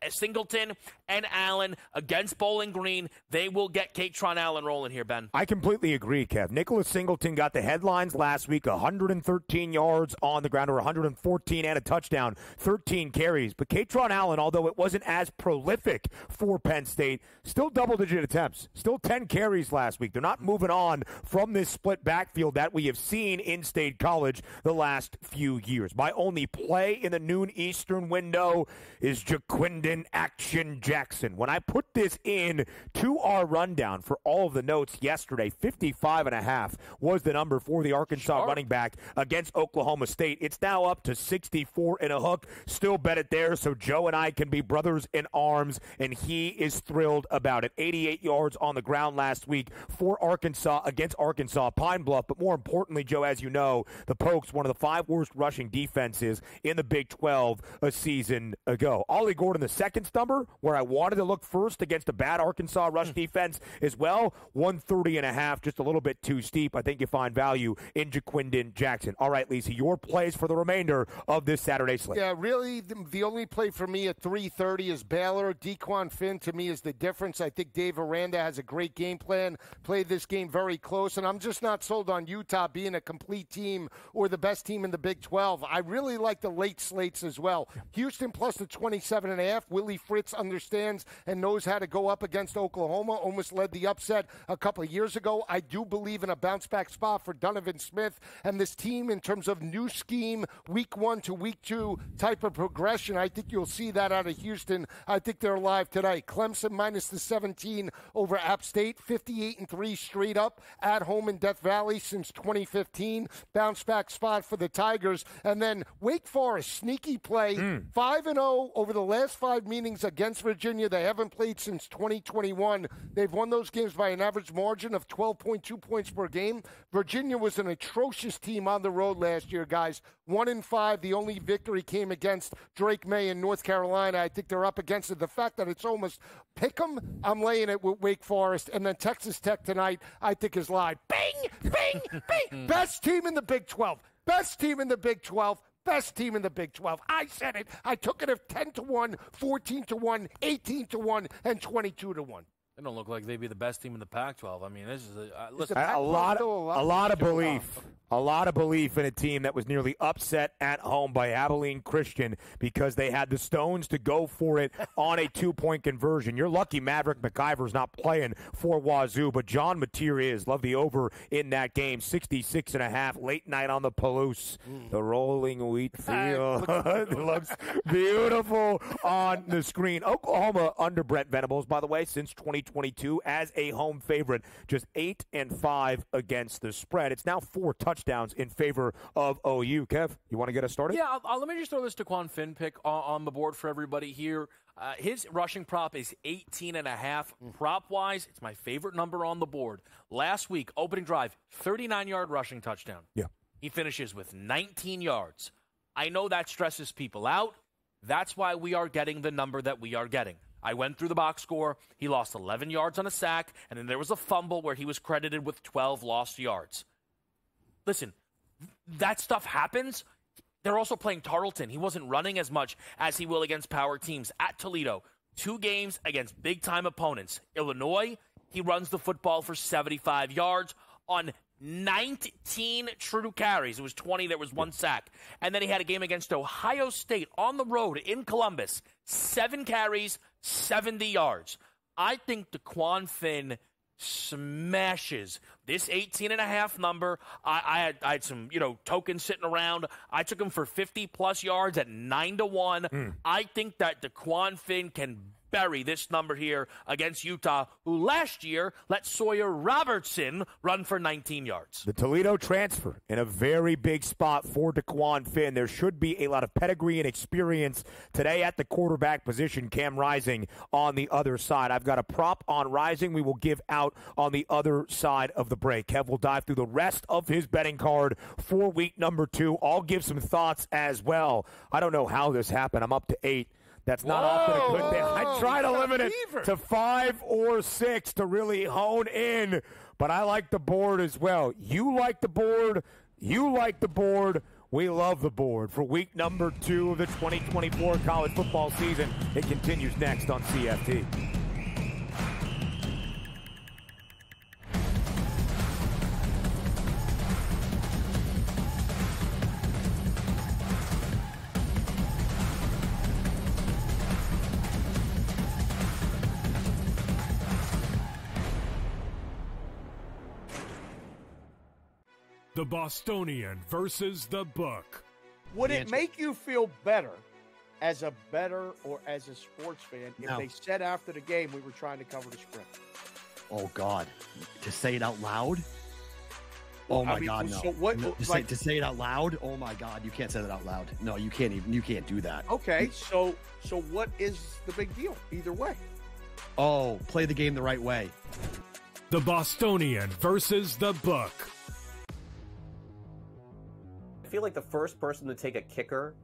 Singleton and Allen against Bowling Green. They will get Katron Allen rolling here, Ben. I completely agree, Kev. Nicholas Singleton got the headlines last week, 113 yards on the ground, or 114 and a touchdown, 13 carries. But Katron Allen, although it wasn't as prolific for Penn State, still double-digit attempts, still 10 carries last week. They're not moving on from this split backfield that we have seen in State College the last few years. My only play in the noon Eastern window is Jaquindon Action Jackson. When I put this in to our rundown for all of the notes yesterday, 55.5 was the number for the Arkansas running back against Oklahoma State. It's now up to 64 and a hook. Still bet it there so Joe and I can be brothers in arms, and he is thrilled about it. 88 yards on the ground last week for Arkansas against Arkansas Pine Bluff. But more importantly, Joe, as you know, the Pokes, one of the 5 worst rushing defenses in the Big 12 a season ago. Ollie Gordon, the second number, where I wanted to look first against a bad Arkansas rush defense as well, 130.5, just a little bit too steep. I think you find value in Jaquindon Jackson. All right, Lisi, your plays for the remainder of this Saturday slate. Yeah, really, the only play for me at 3:30 is Baylor. Dequan Finn, to me, is the difference. I think Dave Aranda has a great game plan, played this game very close, and I'm just not sold on Utah being a complete team or the best team in the Big 12. I really like the late slates as well. Houston plus the 27.5. staff. Willie Fritz understands and knows how to go up against Oklahoma. Almost led the upset a couple of years ago. I do believe in a bounce-back spot for Donovan Smith and this team in terms of new scheme, week 1 to week 2 type of progression. I think you'll see that out of Houston. I think they're live today. Clemson minus the 17 over App State, 58-3 straight up at home in Death Valley since 2015. Bounce-back spot for the Tigers. And then Wake Forest, sneaky play, 5-0 over the last 5 meetings against Virginia. They haven't played since 2021. They've won those games by an average margin of 12.2 points per game. Virginia was an atrocious team on the road last year, guys. 1-5. The only victory came against Drake May in North Carolina. I think they're up against it. The fact that it's almost pick 'em, I'm laying it with Wake Forest. And then Texas Tech tonight, I think is live. Bing, bing, bing. Best team in the Big 12. Best team in the Big 12. Best team in the Big 12. I said it. I took it at 10-1, 14-1, 18-1, and 22-1. They don't look like they'd be the best team in the Pac-12. I mean, this is a lot of belief. A lot of belief in a team that was nearly upset at home by Abilene Christian because they had the stones to go for it on a 2-point conversion. You're lucky Maverick McIver's not playing for Wazoo, but John Mateer is. Love the over in that game. 66.5, late night on the Palouse. The rolling wheat field. It looks beautiful on the screen. Oklahoma under Brent Venables, by the way, since 2022 as a home favorite. Just 8-5 against the spread. It's now 4 touchdowns in favor of OU. Kev, you want to get us started? Yeah, let me just throw this DeQuan Finn pick on the board for everybody here. His rushing prop is 18.5. Prop-wise, it's my favorite number on the board. Last week, opening drive, 39-yard rushing touchdown. Yeah. He finishes with 19 yards. I know that stresses people out. That's why we are getting the number that we are getting. I went through the box score. He lost 11 yards on a sack, and then there was a fumble where he was credited with 12 lost yards. Listen, that stuff happens. They're also playing Tarleton. He wasn't running as much as he will against power teams. At Toledo, 2 games against big-time opponents. Illinois, he runs the football for 75 yards on 19 true carries. It was 20. There was 1 sack. And then he had a game against Ohio State on the road in Columbus. 7 carries, 70 yards. I think DeQuan Finn smashes this 18.5 number. I had some, tokens sitting around. I took him for 50-plus yards at 9-1. I think that DeQuan Finn can bury this number here against Utah, who last year let Sawyer Robertson run for 19 yards. The Toledo transfer in a very big spot for DeQuan Finn. There should be a lot of pedigree and experience today at the quarterback position. Cam Rising on the other side. I've got a prop on Rising we will give out on the other side of the break. Kev will dive through the rest of his betting card for week number 2. I'll give some thoughts as well. I don't know how this happened. I'm up to 8. That's not often a good thing. I try to limit it to 5 or 6 to really hone in, but I like the board as well. You like the board. You like the board. We love the board for week number 2 of the 2024 college football season. It continues next on CFT. The Bostonian versus the book. Would it make you feel better as a bettor or as a sports fan if they said after the game we were trying to cover the spread? Oh, God. To say it out loud? Oh, my God, no. So what, to say it out loud? Oh, my God. You can't say that out loud. No, you can't even. You can't do that. Okay, so what is the big deal either way? Oh, play the game the right way. The Bostonian versus the book. I feel like the first person to take a kicker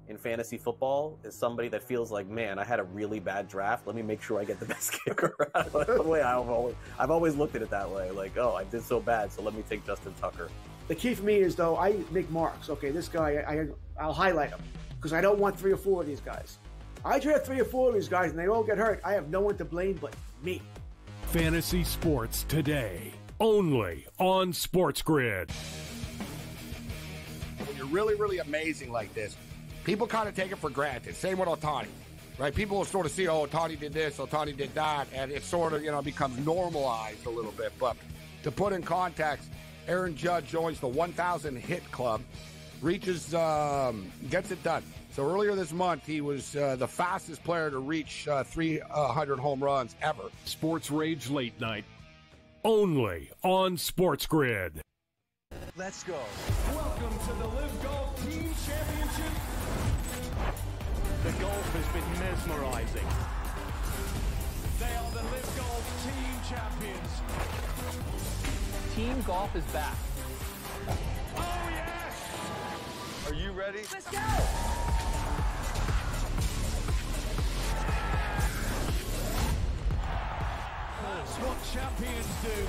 in fantasy football is somebody that feels like, man, I had a really bad draft. Let me make sure I get the best kicker. The way I've always looked at it that way. Like, oh, I did so bad, so let me take Justin Tucker. The key for me is, though, I make marks. Okay, this guy, I'll highlight him because I don't want 3 or 4 of these guys. I draft 3 or 4 of these guys and they all get hurt. I have no one to blame but me. Fantasy Sports Today, only on SportsGrid. When you're really, really amazing like this, people kind of take it for granted. Same with Ohtani, right? People will sort of see, oh, Tony did this, oh, Tony did that, and it sort of, becomes normalized a little bit. But to put in context, Aaron Judge joins the 1,000 hit club, reaches, gets it done. So earlier this month, he was the fastest player to reach 300 home runs ever. Sports Rage Late Night, only on SportsGrid. Let's go. Welcome to the Live Golf Team Championship. The golf has been mesmerizing. They are the Live Golf Team champions. Team golf is back. Oh, yes! Are you ready? Let's go! That's what champions do.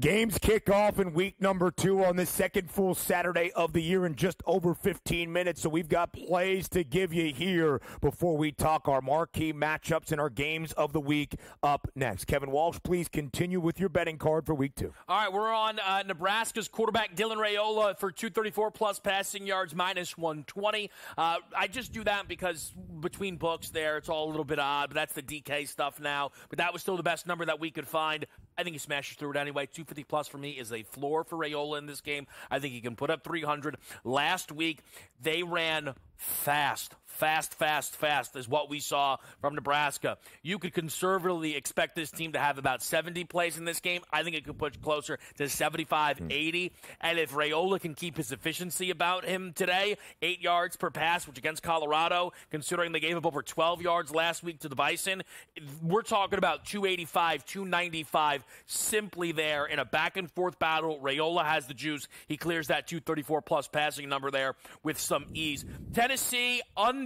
Games kick off in week number 2 on this second full Saturday of the year in just over 15 minutes. So we've got plays to give you here before we talk our marquee matchups and our games of the week up next. Kevin Walsh, please continue with your betting card for week 2. All right, we're on Nebraska's quarterback Dylan Raiola for 234-plus passing yards, minus 120. I just do that because between books there, it's all a little bit odd, but that's the DK stuff now. But that was still the best number that we could find. I think he smashes through it anyway. 250-plus for me is a floor for Raiola in this game. I think he can put up 300. Last week, they ran fast is what we saw from Nebraska. You could conservatively expect this team to have about 70 plays in this game. I think it could push closer to 75, 80. And if Raiola can keep his efficiency about him today, 8 yards per pass, which against Colorado, considering they gave up over 12 yards last week to the Bison, we're talking about 285, 295 simply there in a back-and-forth battle. Raiola has the juice. He clears that 234-plus passing number there with some ease. Tennessee under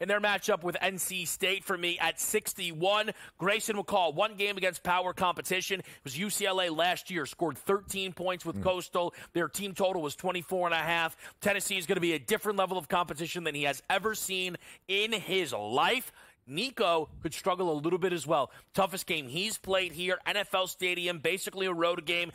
in their matchup with NC State for me at 61. Grayson McCall, one game against power competition. It was UCLA last year, scored 13 points with Coastal. Their team total was 24.5. Tennessee is going to be a different level of competition than he has ever seen in his life. Nico could struggle a little bit as well. Toughest game he's played here, NFL Stadium, basically a road game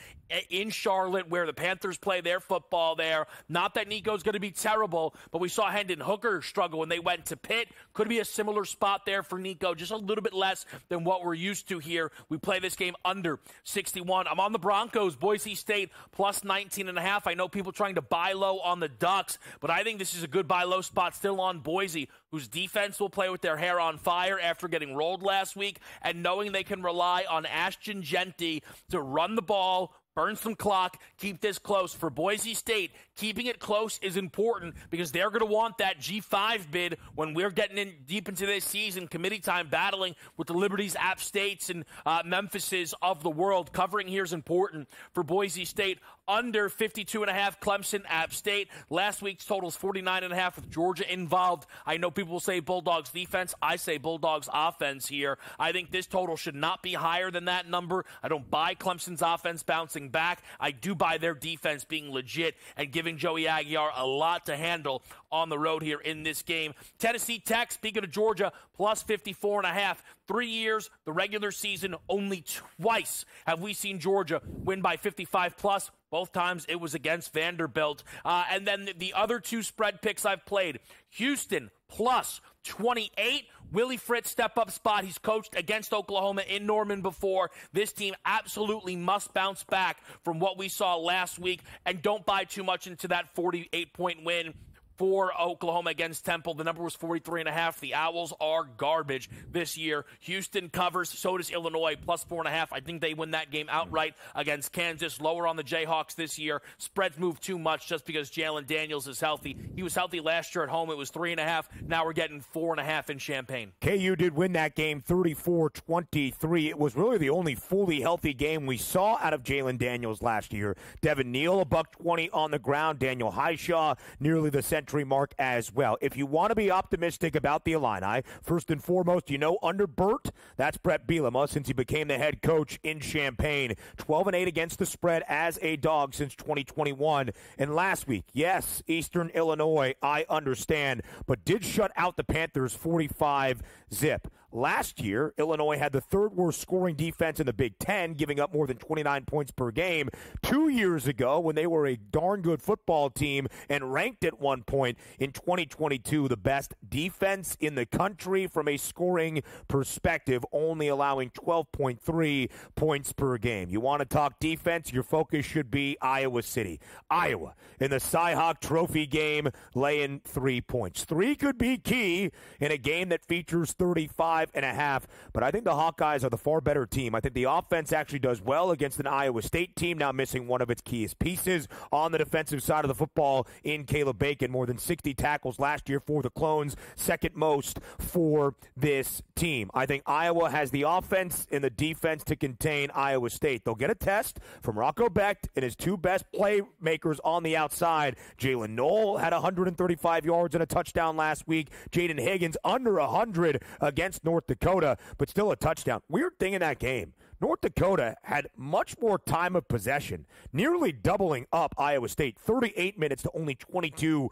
in Charlotte where the Panthers play their football there. Not that Nico's going to be terrible, but we saw Hendon Hooker struggle when they went to Pitt. Could be a similar spot there for Nico, just a little bit less than what we're used to here. We play this game under 61. I'm on the Broncos, Boise State, plus 19.5. I know people trying to buy low on the Ducks, but I think this is a good buy low spot still on Boise, whose defense will play with their hair on fire after getting rolled last week, and knowing they can rely on Ashton Genty to run the ball, burn some clock, keep this close. For Boise State, keeping it close is important because they're going to want that G5 bid when we're getting in deep into this season, committee time, battling with the Liberties, App States, and Memphises of the world. Covering here is important for Boise State. Under 52.5, Clemson, App State. Last week's total is 49.5 with Georgia involved. I know people will say Bulldogs defense. I say Bulldogs offense here. I think this total should not be higher than that number. I don't buy Clemson's offense bouncing back. I do buy their defense being legit and giving Joey Aguiar a lot to handle on the road here in this game. Tennessee Tech, speaking of Georgia, plus 54.5. 3 years, the regular season, only twice have we seen Georgia win by 55-plus. Both times it was against Vanderbilt. And then the other two spread picks I've played, Houston plus 28. Willie Fritz step-up spot. He's coached against Oklahoma in Norman before. This team absolutely must bounce back from what we saw last week. And don't buy too much into that 48-point win for Oklahoma against Temple. The number was 43.5. The Owls are garbage this year. Houston covers. So does Illinois, plus 4.5. I think they win that game outright against Kansas. Lower on the Jayhawks this year. Spreads move too much just because Jalen Daniels is healthy. He was healthy last year at home. It was 3.5. Now we're getting 4.5 in Champaign. KU did win that game 34-23. It was really the only fully healthy game we saw out of Jalen Daniels last year. Devin Neal, $120 on the ground. Daniel Highshaw, nearly the central century mark as well. If you want to be optimistic about the Illini, first and foremost, under Burt, that's Brett Bielema since he became the head coach in Champaign. 12-8 against the spread as a dog since 2021. And last week, yes, Eastern Illinois, I understand, but did shut out the Panthers 45-zip. Last year, Illinois had the third worst scoring defense in the Big Ten, giving up more than 29 points per game. 2 years ago, when they were a darn good football team and ranked at one point in 2022, the best defense in the country from a scoring perspective, only allowing 12.3 points per game. You want to talk defense? Your focus should be Iowa City. Iowa, in the Cy-Hawk Trophy game, laying 3 points. 3 could be key in a game that features 35.5, but I think the Hawkeyes are the far better team. I think the offense actually does well against an Iowa State team now missing one of its keyest pieces on the defensive side of the football in Caleb Bacon. More than 60 tackles last year for the Clones, second most for this team. I think Iowa has the offense and the defense to contain Iowa State. They'll get a test from Rocco Becht and his two best playmakers on the outside. Jalen Knoll had 135 yards and a touchdown last week. Jaden Higgins under 100 against North Dakota, but still a touchdown. Weird thing in that game, North Dakota had much more time of possession, nearly doubling up Iowa State, 38 minutes to only 22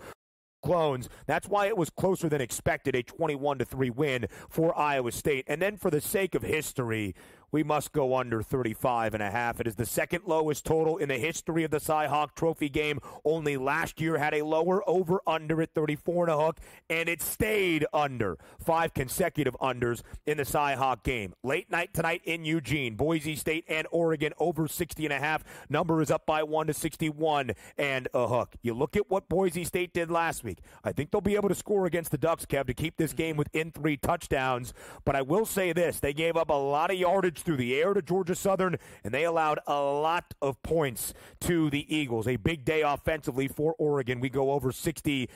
Clones. That's why it was closer than expected, a 21-3 win for Iowa State. And then for the sake of history, we must go under 35.5. It is the second lowest total in the history of the Cy-Hawk Trophy game. Only last year had a lower over-under at 34.5, and it stayed under. 5 consecutive unders in the Cy-Hawk game. Late night tonight in Eugene. Boise State and Oregon over 60.5. Number is up by 1 to 61 and a hook. You look at what Boise State did last week. I think they'll be able to score against the Ducks, Kev, to keep this game within 3 touchdowns. But I will say this. They gave up a lot of yardage through the air to Georgia Southern, and they allowed a lot of points to the Eagles. A big day offensively for Oregon. We go over 60.5.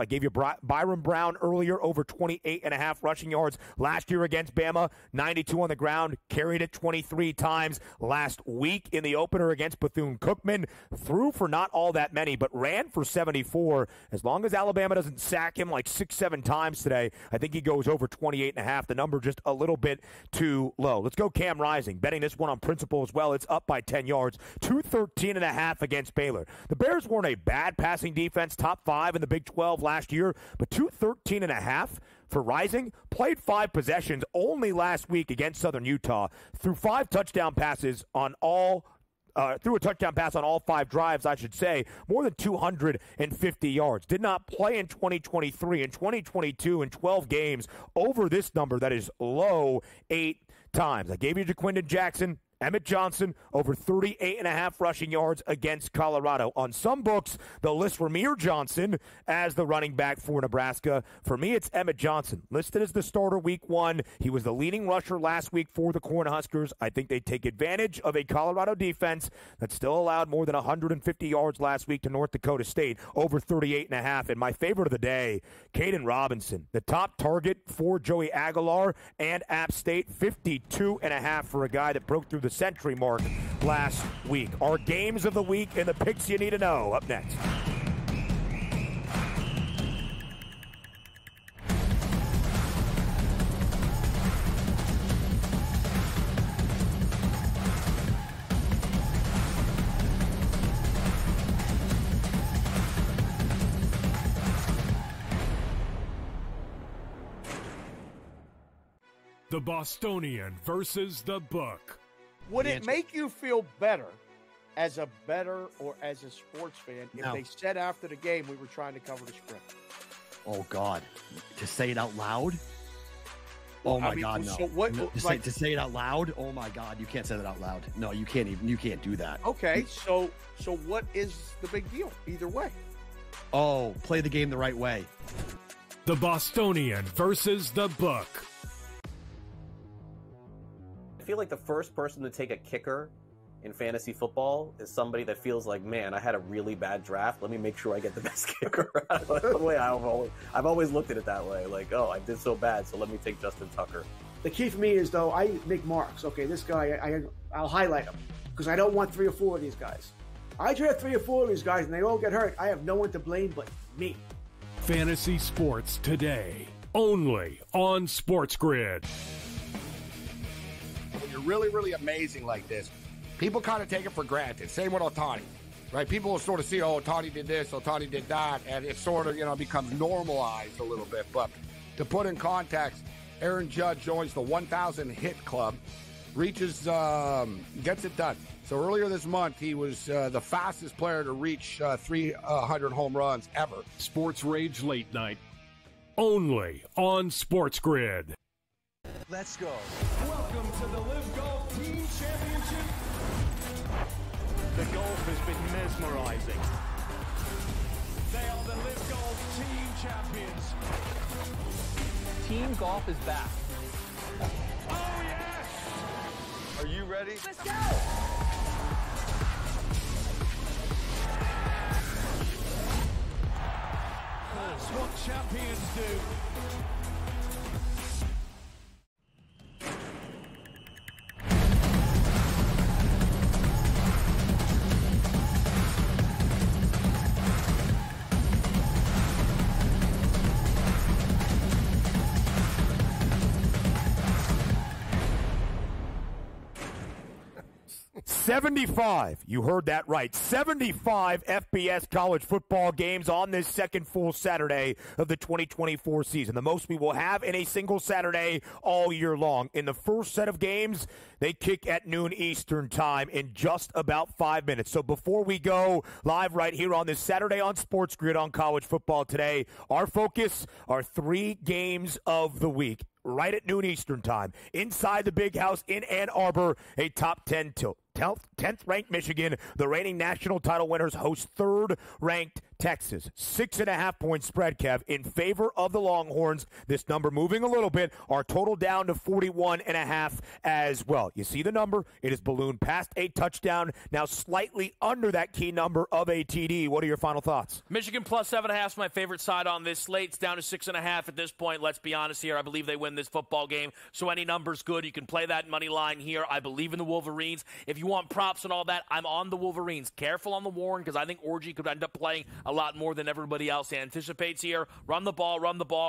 I gave you Byron Brown earlier, over 28.5 rushing yards. Last year against Bama, 92 on the ground, carried it 23 times. Last week in the opener against Bethune-Cookman, threw for not all that many, but ran for 74. As long as Alabama doesn't sack him like 6-7 times today, I think he goes over 28.5. The number just a little bit too low. Let's go Cam Rising, betting this one on principle as well. It's up by 10 yards, 213.5 against Baylor. The Bears weren't a bad passing defense, top 5 in the Big 12 last year, but 213.5 for Rising. Played 5 possessions only last week against Southern Utah, threw 5 touchdown passes on all threw a touchdown pass on all 5 drives, I should say, more than 250 yards. Did not play in 2023. In 2022, in 12 games, over this number that is low 8 times. I gave you Jaquindon Jackson, Emmett Johnson, over 38.5 rushing yards against Colorado. On some books, they'll list Ramir Johnson as the running back for Nebraska. For me, it's Emmett Johnson, listed as the starter week 1. He was the leading rusher last week for the Cornhuskers. I think they take advantage of a Colorado defense that still allowed more than 150 yards last week to North Dakota State, over 38.5. And my favorite of the day, Caden Robinson, the top target for Joey Aguilar and App State, 52.5 for a guy that broke through the century mark last week. Our games of the week and the picks you need to know up next. The Bostonian versus the Book. Would it make you feel better as a bettor or as a sports fan if they said after the game we were trying to cover the spread? Oh, God. To say it out loud? Oh, my God, no. So what, to say it out loud? Oh, my God. You can't say that out loud. No, you can't even. You can't do that. Okay, so what is the big deal either way? Oh, play the game the right way. The Bostonian versus the Book. I feel like the first person to take a kicker in fantasy football is somebody that feels like, man, I had a really bad draft. Let me make sure I get the best kicker. The way I've always looked at it that way. Like, oh, I did so bad, so let me take Justin Tucker. The key for me is, though, I make marks. Okay, this guy, I'll highlight him because I don't want 3 or 4 of these guys. I draft 3 or 4 of these guys and they all get hurt. I have no one to blame but me. Fantasy sports today, only on SportsGrid. When you're really, really amazing like this, people kind of take it for granted. Same with Ohtani, right? People will sort of see, oh, Ohtani did this, Ohtani did that, and it sort of, becomes normalized a little bit. But to put in context, Aaron Judge joins the 1,000 hit club, reaches, gets it done. So earlier this month, he was the fastest player to reach 300 home runs ever. Sports Rage Late Night, only on SportsGrid. Let's go. Welcome to the Live Golf Team Championship. The golf has been mesmerizing. They are the Live Golf Team Champions. Team golf is back. Oh, yes! Are you ready? Let's go! That's what champions do. 75. You heard that right. 75 FBS college football games on this second full Saturday of the 2024 season. The most we will have in a single Saturday all year long. In the first set of games, they kick at noon Eastern time in just about 5 minutes. So before we go live right here on this Saturday on SportsGrid on College Football Today, our focus are 3 games of the week. Right at noon Eastern time, inside the Big House in Ann Arbor, a top 10 tilt. 10th-ranked Michigan, the reigning national title winners, host 3rd-ranked Texas. 6.5-point spread, Kev, in favor of the Longhorns. This number moving a little bit. Our total down to 41.5 as well. You see the number. It is ballooned past a touchdown, now slightly under that key number of a TD. What are your final thoughts? Michigan plus 7.5 is my favorite side on this slate. It's down to 6.5 at this point. Let's be honest here. I believe they win this football game, so any number's good. You can play that money line here. I believe in the Wolverines. If you want props and all that, I'm on the Wolverines. Careful on the Warren because I think Orji could end up playing a lot more than everybody else anticipates here. Run the ball.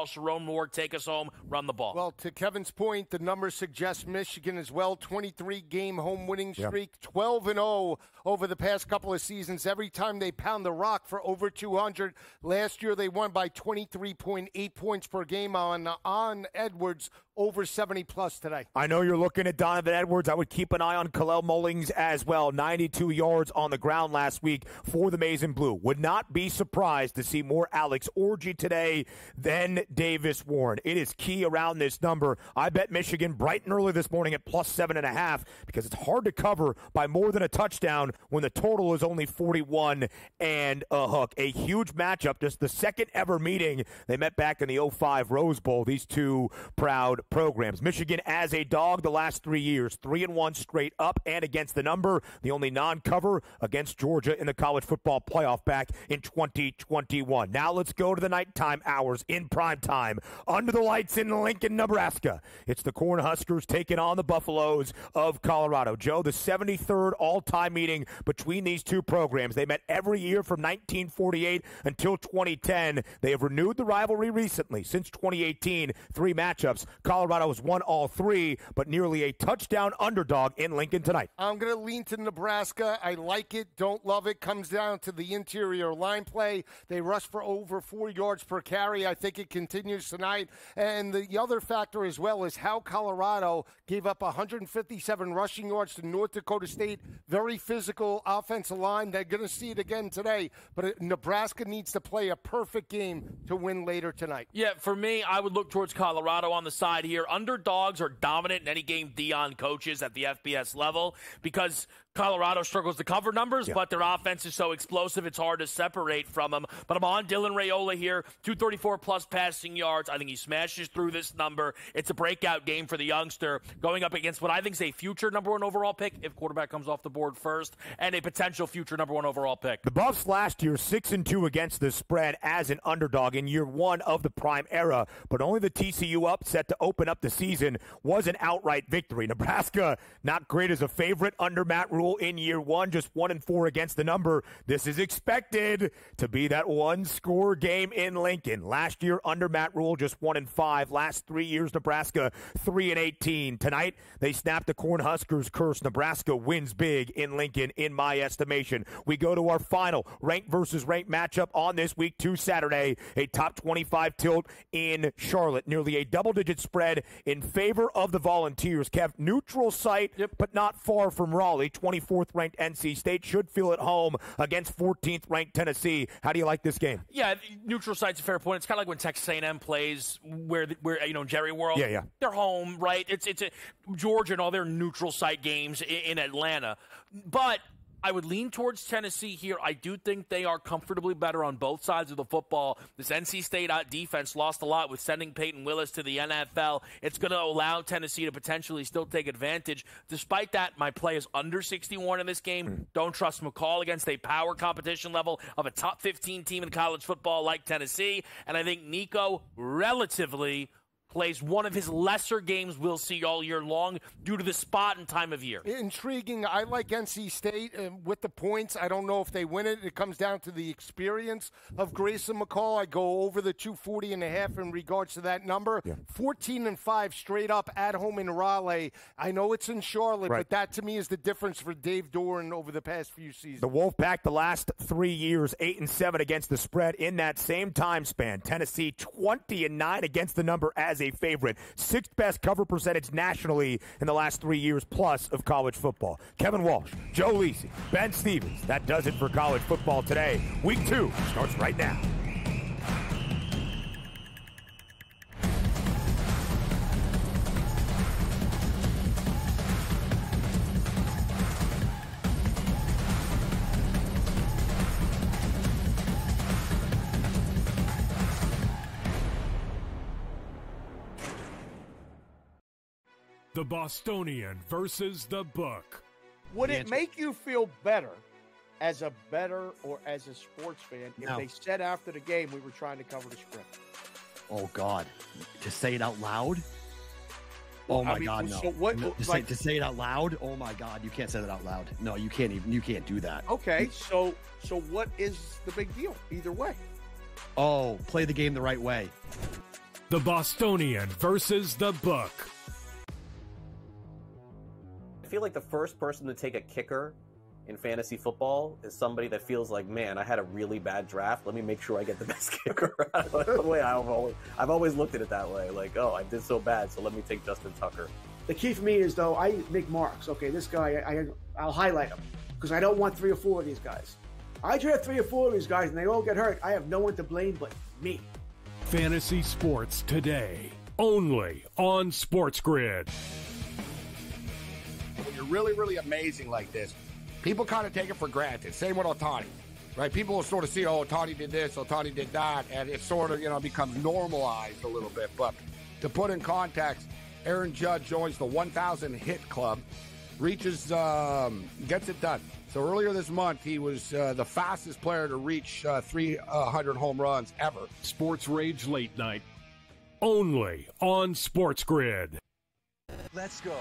Sharon Moore, take us home. Run the ball. Well, to Kevin's point, the numbers suggest Michigan as well. 23-game home winning streak, 12-0 over the past couple of seasons. Every time they pound the rock for over 200. Last year they won by 23.8 points per game on Edwards. Over 70-plus today. I know you're looking at Donovan Edwards. I would keep an eye on Kalel Mullings as well. 92 yards on the ground last week for the Maize and Blue. Would not be surprised to see more Alex Orji today than Davis Warren. It is key around this number. I bet Michigan bright and early this morning at plus 7.5 because it's hard to cover by more than a touchdown when the total is only 41 and a hook. A huge matchup. Just the second ever meeting. They met back in the 05 Rose Bowl. These two proud programs. Michigan as a dog the last 3 years, 3-1 straight up and against the number. The only non-cover against Georgia in the college football playoff back in 2021. Now let's go to the nighttime hours in prime time. Under the lights in Lincoln, Nebraska. It's the Cornhuskers taking on the Buffaloes of Colorado. Joe, the 73rd all-time meeting between these two programs. They met every year from 1948 until 2010. They have renewed the rivalry recently. Since 2018, 3 matchups. Colorado has won all 3, but nearly a touchdown underdog in Lincoln tonight. I'm going to lean to Nebraska. I like it, don't love it. Comes down to the interior line play. They rush for over 4 yards per carry. I think it continues tonight. And the other factor as well is how Colorado gave up 157 rushing yards to North Dakota State. Very physical offensive line. They're going to see it again today. But Nebraska needs to play a perfect game to win later tonight. Yeah, for me, I would look towards Colorado on the side here. Underdogs are dominant in any game Dion coaches at the FBS level because Colorado struggles to cover numbers, but their offense is so explosive it's hard to separate from them. But I'm on Dylan Raiola here, 234-plus passing yards. I think he smashes through this number. It's a breakout game for the youngster going up against what I think is a future number 1 overall pick if quarterback comes off the board first, and a potential future number 1 overall pick. The Buffs last year 6-2 against the spread as an underdog in year 1 of the prime era, but only the TCU upset to open up the season was an outright victory. Nebraska not great as a favorite under Matt Rule Rule in year one, just 1-4 against the number. This is expected to be that one-score game in Lincoln. Last year under Matt Rule, just 1-5. Last 3 years, Nebraska 3-18. Tonight, they snapped the Cornhuskers curse. Nebraska wins big in Lincoln, in my estimation. We go to our final ranked versus ranked matchup on this week 2 Saturday. A top 25 tilt in Charlotte. Nearly a double-digit spread in favor of the Volunteers. Kev, neutral site, but not far from Raleigh. 24th ranked NC State should feel at home against 14th ranked Tennessee. How do you like this game? Yeah, neutral site's a fair point. It's kind of like when Texas A&M plays where Jerry World. Yeah. They're home, right? It's Georgia and all their neutral site games in Atlanta. But I would lean towards Tennessee here. I do think they are comfortably better on both sides of the football. This NC State defense lost a lot with sending Peyton Willis to the NFL. It's going to allow Tennessee to potentially still take advantage. Despite that, my play is under 61 in this game. Don't trust McCall against a power competition level of a top 15 team in college football like Tennessee. And I think Nico relatively plays one of his lesser games we'll see all year long due to the spot and time of year. Intriguing. I like NC State with the points. I don't know if they win it. It comes down to the experience of Grayson McCall. I go over the 240.5 in regards to that number. 14-5 straight up at home in Raleigh. I know it's in Charlotte, but that to me is the difference for Dave Doran over the past few seasons. The Wolfpack the last 3 years, 8-7 against the spread in that same time span. Tennessee 20-9 against the number as a favorite. 6th best cover percentage nationally in the last 3 years plus of college football. Kevin Walsh, Joe Lisi, Ben Stevens. That does it for college football today. Week 2 starts right now. The Bostonian versus the Book. Would it make you feel better as a bettor or as a sports fan if they said after the game we were trying to cover the spread? Oh, God. To say it out loud? Oh, my God, no. So what, to say it out loud? Oh, my God. You can't say that out loud. No, you can't even. You can't do that. Okay, so what is the big deal either way? Oh, play the game the right way. The Bostonian versus the Book. I feel like the first person to take a kicker in fantasy football is somebody that feels like, man, I had a really bad draft. Let me make sure I get the best kicker. The way I've always looked at it that way. Like, oh, I did so bad, so let me take Justin Tucker. The key for me is, though, I make marks. Okay, this guy, I'll highlight him because I don't want 3 or 4 of these guys. I draft 3 or 4 of these guys and they all get hurt. I have no one to blame but me. Fantasy Sports Today, only on SportsGrid. When you're really, really amazing like this, people kind of take it for granted. Same with Ohtani, right? People will sort of see, oh, Ohtani did this, Ohtani did that, and it sort of, becomes normalized a little bit. But to put in context, Aaron Judge joins the 1,000 hit club, reaches, gets it done. So earlier this month, he was the fastest player to reach 300 home runs ever. Sports Rage Late Night, only on SportsGrid. Let's go.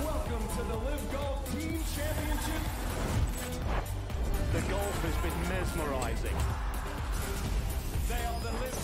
Welcome to the Live Golf Team Championship. The golf has been mesmerizing. They are the Live Golf